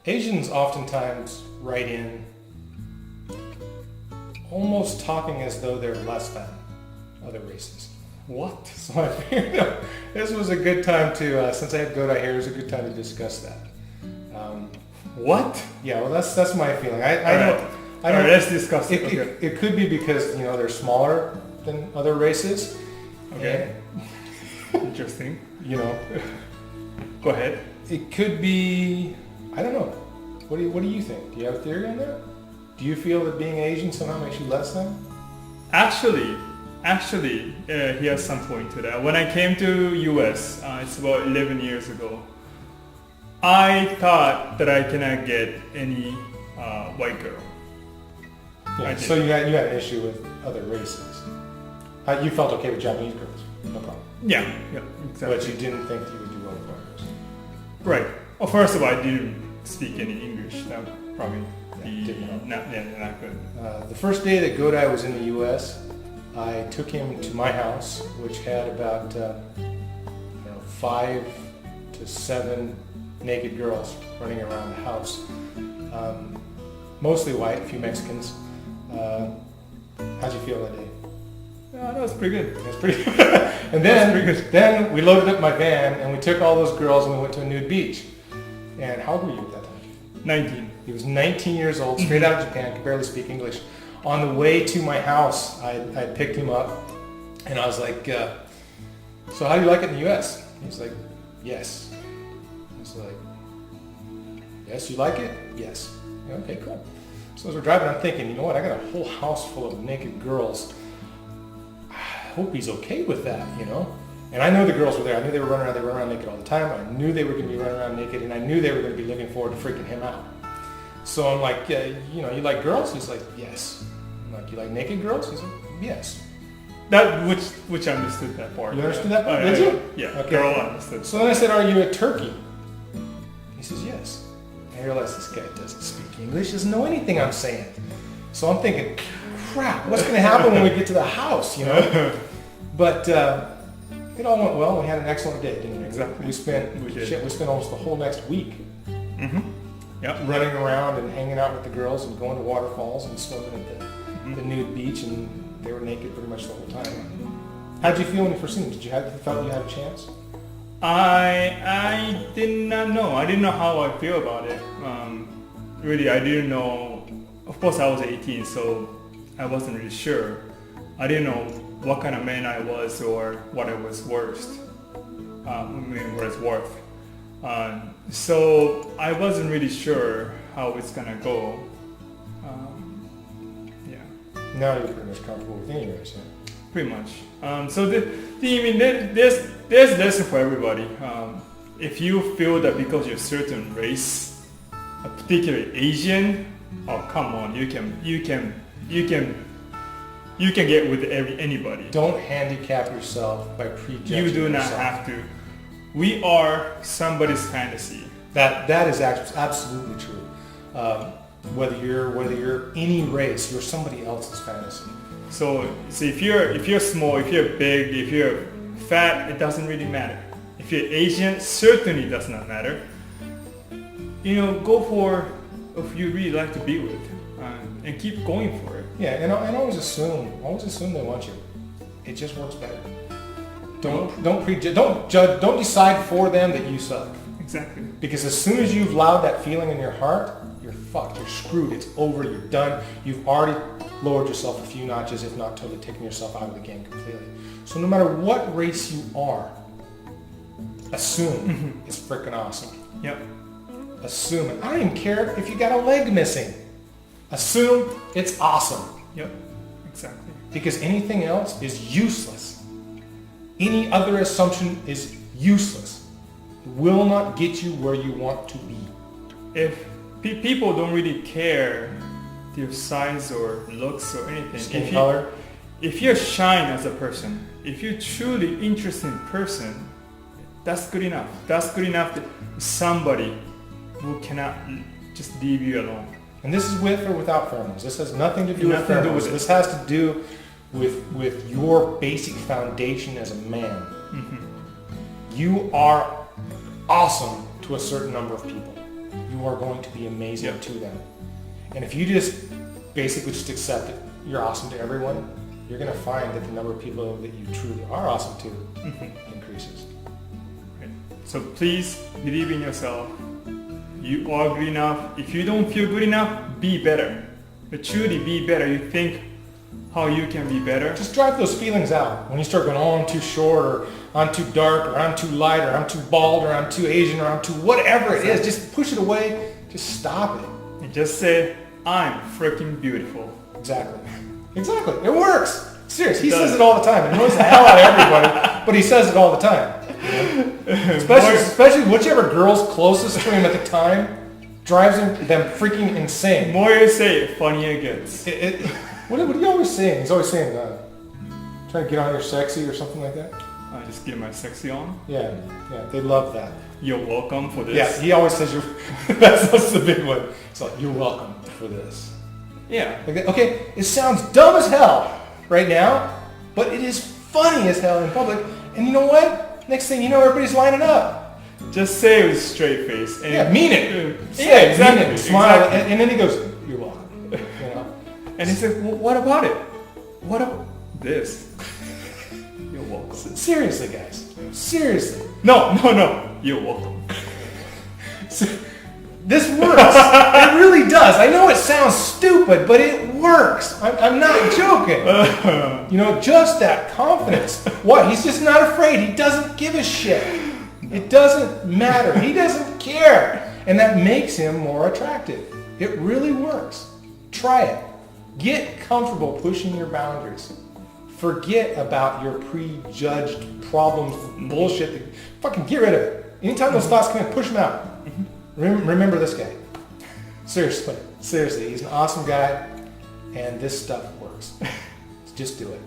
Asians oftentimes write in almost talking as though they're less than other races. What? So I figured this was a good time to, since I have Godai here, it was a good time to discuss that. What? Yeah, well, that's my feeling. I don't. Let's discuss it. It could be because they're smaller than other races. Okay. Interesting. Go ahead. It could be. I don't know. What do you think? Do you have a theory on that? Do you feel that being Asian somehow makes you less than? Actually, here's some point to that. When I came to US, it's about 11 years ago, I thought that I cannot get any white girl. Yeah, so you had an issue with other races. You felt okay with Japanese girls, no problem. Yeah, exactly. But you didn't think you would do well with foreigners. Right. Well, first of all, I didn't speak any English. That would probably be not good. The first day that Godai was in the U.S., I took him to my house, which had about 5 to 7 naked girls running around the house. Mostly white, a few Mexicans. How'd you feel that day? That was pretty good. That's pretty good. And then we loaded up my van and we took all those girls and we went to a nude beach. And how old were you at that time? 19. He was 19 years old, straight out of Japan, could barely speak English. On the way to my house, I picked him up and I was like, so how do you like it in the U.S.? He's like, yes. I was like, yes, you like it? Yes. Okay, cool. So as we're driving, I'm thinking, you know what? I got a whole house full of naked girls. I hope he's okay with that, And I know the girls were there. I knew they were running around. They run around naked all the time. I knew they were going to be running around naked, and I knew they were going to be looking forward to freaking him out. So I'm like, you like girls? He's like, yes. I'm like, you like naked girls? He's like, yes. That which I understood that part. You understood that part? Did you? Yeah. Okay. Girl understood. So then I said, are you a turkey? He says, yes. I realized this guy doesn't speak English, doesn't know anything I'm saying. So I'm thinking, crap, what's going to happen when we get to the house, But it all went well. We had an excellent day, didn't we? Exactly. We spent almost the whole next week running around and hanging out with the girls and going to waterfalls and swimming at the nude beach, and they were naked pretty much the whole time. How did you feel when you first seen them? Did you felt you had a chance? I did not know. I didn't know how I feel about it. Really, I didn't know. Of course, I was 18, so I wasn't really sure. I didn't know what kind of man I was or what I was worth. So I wasn't really sure how it's gonna go. Now you're pretty much comfortable with any race, yeah? Pretty much. So there's lesson for everybody. If you feel that because you're a certain race, a particular Asian, oh come on, you can get with anybody. Don't handicap yourself by prejudging You do not yourself. have to. We are somebody's fantasy. That is absolutely true. Whether you're any race, you're somebody else's fantasy. So if you're small, if you're big, if you're fat, it doesn't really matter. If you're Asian, certainly does not matter. Go for if you really like to be with, and keep going for it. Yeah, and always assume they want you. It just works better. Don't prejudge. Don't judge. Don't decide for them that you suck. Exactly. Because as soon as you've allowed that feeling in your heart, you're fucked. You're screwed. It's over. You're done. You've already lowered yourself a few notches, if not totally taken yourself out of the game completely. So no matter what race you are, assume it's freaking awesome. Yep. Assume it. I don't even care if you got a leg missing. Assume it's awesome. Yep. Exactly. Because anything else is useless. Any other assumption is useless. It will not get you where you want to be. If people don't really care your size or looks or anything. Skin color. If you're shine as a person, if you're truly interesting person, that's good enough. That's good enough that somebody who cannot just leave you alone. And this is with or without pheromones. This has nothing to do with pheromones. This has to do with your basic foundation as a man. Mm-hmm. You are awesome to a certain number of people. you are going to be amazing Yep. to them. And if you just basically just accept that you're awesome to everyone, you're going to find that the number of people that you truly are awesome to increases. Okay. So please believe in yourself. You are good enough. If you don't feel good enough, be better. But truly be better. You think how you can be better. Just drive those feelings out. When you start going, oh, I'm too short, or I'm too dark, or I'm too light, or I'm too bald, or I'm too Asian, or I'm too whatever it is, just push it away. Just stop it. And just say, I'm freaking beautiful. Exactly. Exactly. It works. Serious. He It does. says it all the time. It annoys the hell out of everybody, but he says it all the time. Especially whichever girl's closest to him at the time drives them freaking The insane. more you say it, funnier it gets. What are you always saying? He's always saying, trying to get on your sexy or something like that. I just get my sexy on. Yeah, they love that. You're welcome for this. Yeah, he always says you're. that's the big one. It's like you're welcome for this. Yeah. Like that. Okay, it sounds dumb as hell right now, but it is funny as hell in public. And you know what? Next thing you know, everybody's lining up. Just say it with a straight face. And Yeah, mean it. Yeah, exactly. Mean it. Smile, Exactly. and then he goes, "You're welcome." You know. And he said, well, what about it? What about this? You're welcome. Seriously, guys. Seriously. No. You're welcome. This works. It really does. I know it sounds stupid, but it works. I'm not joking. You know, just that confidence. What? He's just not afraid. He doesn't give a shit. It doesn't matter. He doesn't care. And that makes him more attractive. It really works. Try it. Get comfortable pushing your boundaries. Forget about your prejudged problems, bullshit. Fucking get rid of it. Anytime those thoughts come in, push them out. Remember this guy. Seriously, he's an awesome guy, and this stuff works. Just do it.